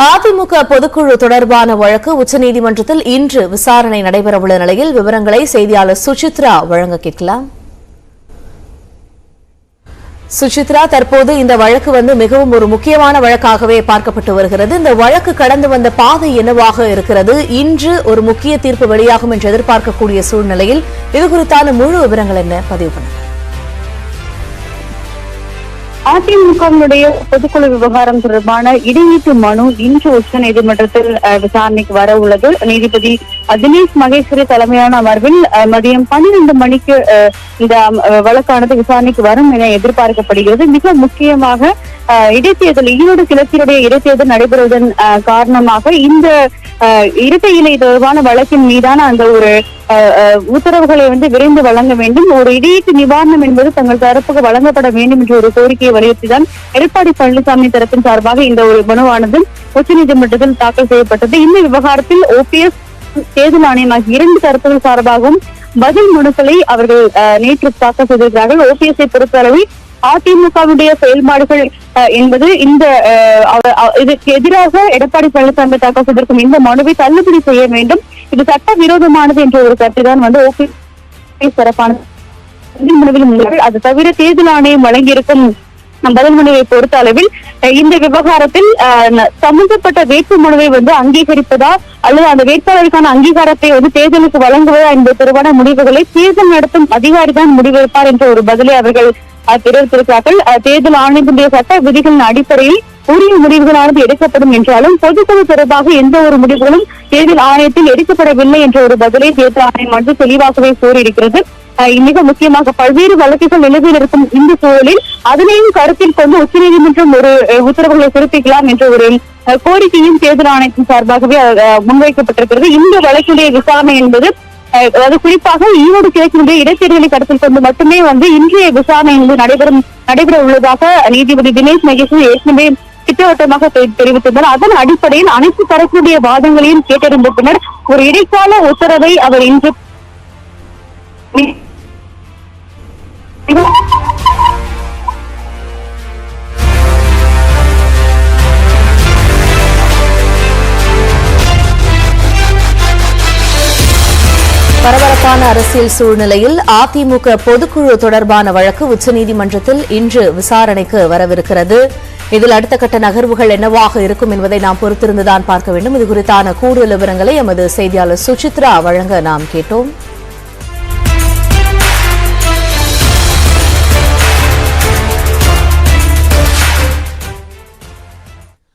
அதிமுக பொதுக்குழு தொடர்பான வழக்கு உச்சநீதிமன்றத்தில் இன்று விசாரணை நடைபெறவுள்ள நிலையில் விவரங்களை செய்தியாளர் சுசித்ரா வழங்க கேட்கலாம். சுசித்ரா, தற்போது இந்த வழக்கு மிகவும் ஒரு முக்கியமான வழக்காகவே பார்க்கப்பட்டு வருகிறது. இந்த வழக்கு கடந்து வந்த பாதை என்னவாக இருக்கிறது? இன்று ஒரு முக்கிய தீர்ப்பு வெளியாகும் என்று எதிர்பார்க்கக்கூடிய சூழ்நிலையில் இது குறித்தான முழு விவரங்கள் என்ன பதிவு பண்ண? அதிமுகவினுடைய பொதுக்குழு விவகாரம் தொடர்பான இடையீட்டு மனு இன்று உச்ச நீதிமன்றத்தில் விசாரணைக்கு வர உள்ளது. நீதிபதி தினேஷ் மகேஸ்வரி தலைமையான அமர்வில் மதியம் 12 மணிக்கு இந்த வழக்கானது விசாரணைக்கு வரும் என எதிர்பார்க்கப்படுகிறது. மிக முக்கியமாக இடைத்தேர்தல் ஈரோடு கிழக்கினுடைய இடைத்தேர்தல் நடைபெறுவதன் காரணமாக இந்த இரட்டை இலை தொடர்பான வழக்கின் மீதான அந்த ஒரு உத்தரவுகளை விரைந்து வழங்க வேண்டும். ஒரு இடையீட்டு நிவாரணம் என்பது தங்கள் தரப்புக்கு வழங்கப்பட வேண்டும் என்ற ஒரு கோரிக்கையை வலியுறுத்திதான் எடப்பாடி பழனிசாமி தரப்பின் சார்பாக இந்த ஒரு மனுவானது உச்சநீதிமன்றத்தில் தாக்கல் செய்யப்பட்டது. இந்த விவகாரத்தில் OPS, தேர்தல் ஆணையம் ஆகிய இரண்டு தரப்புகள் சார்பாகவும் பதில் மனுக்களை அவர்கள் நேற்று தாக்கல் செய்திருக்கிறார்கள். OPS பொறுத்தளவில் அதிமுகவுடைய செயல்பாடுகள் என்பது இந்த இதற்கு எதிராக எடப்பாடி பழனிசாமி தாக்கல் செய்திருக்கும் இந்த மனுவை தள்ளுபடி செய்ய வேண்டும், இது சட்ட விரோதமானது என்ற ஒரு கருத்துதான் OPS தரப்பான மனுவில். அது தவிர தேர்தல் ஆணையம் வழங்கியிருக்கும் பதில் மனுவை பொறுத்த அளவில் இந்த விவகாரத்தில் சம்பந்தப்பட்ட வேட்பு மனுவை அங்கீகரிப்பதா அல்லது அந்த வேட்பாளருக்கான அங்கீகாரத்தை தேர்தலுக்கு வழங்குவதா என்பது தொடர்பான முடிவுகளை தேர்தல் நடத்தும் அதிகாரி தான் முடிவெடுப்பார் என்ற ஒரு பதிலை அவர்கள் தெரிவித்திருக்கிறார்கள். தேர்தல் ஆணையத்தினுடைய சட்ட விதிகளின் அடிப்படையில் உரிய முடிவுகளானது எடுக்கப்படும் என்றாலும் பொதுக்குழு தொடர்பாக எந்த ஒரு முடிவுகளும் தேர்தல் ஆணையத்தில் எடுக்கப்படவில்லை என்ற ஒரு பதிலை தேர்தல் ஆணையம் தெளிவாகவே கூறியிருக்கிறது. மிக முக்கியமாக பல்வேறு வழக்குகள் நிலுவையில் இருக்கும் இந்த சூழலில் அதனையும் கருத்தில் கொண்டு உச்சநீதிமன்றம் ஒரு உத்தரவுகளை பிறப்பிக்கலாம் என்ற ஒரு கோரிக்கையும் தேர்தல் ஆணையத்தின் சார்பாகவே முன்வைக்கப்பட்டிருக்கிறது. இந்த வழக்குடைய விசாரணை என்பது குறிப்பாக ஈரோடு கிழக்கினுடைய இடைத்தேர்தலை கருத்தில் கொண்டு மட்டுமே இன்றைய விசாரணை நடைபெற உள்ளதாக நீதிபதி தினேஷ் மகேஸ்வரி ஏற்கனவே திட்டவட்டமாக தெரிவித்திருந்தார். அதன் அடிப்படையில் அனைத்து தரப்புடைய வாதங்களையும் கேட்டறிந்த பின்னர் ஒரு இடைக்கால உத்தரவை அவர் இன்று பரபரப்பான அரசியல் சூழ்நிலையில் அதிமுக பொதுக்குழு தொடர்பான வழக்கு உச்சநீதிமன்றத்தில் இன்று விசாரணைக்கு வரவிருக்கிறது. இதில் அடுத்த கட்ட நகர்வுகள் என்னவாக இருக்கும் என்பதை நாம் பொறுத்திருந்துதான் பார்க்க வேண்டும். இது குறித்தான கூடுதல் விவரங்களை எமது செய்தியாளர் சுசித்ரா வழங்க நாம் கேட்டோம்.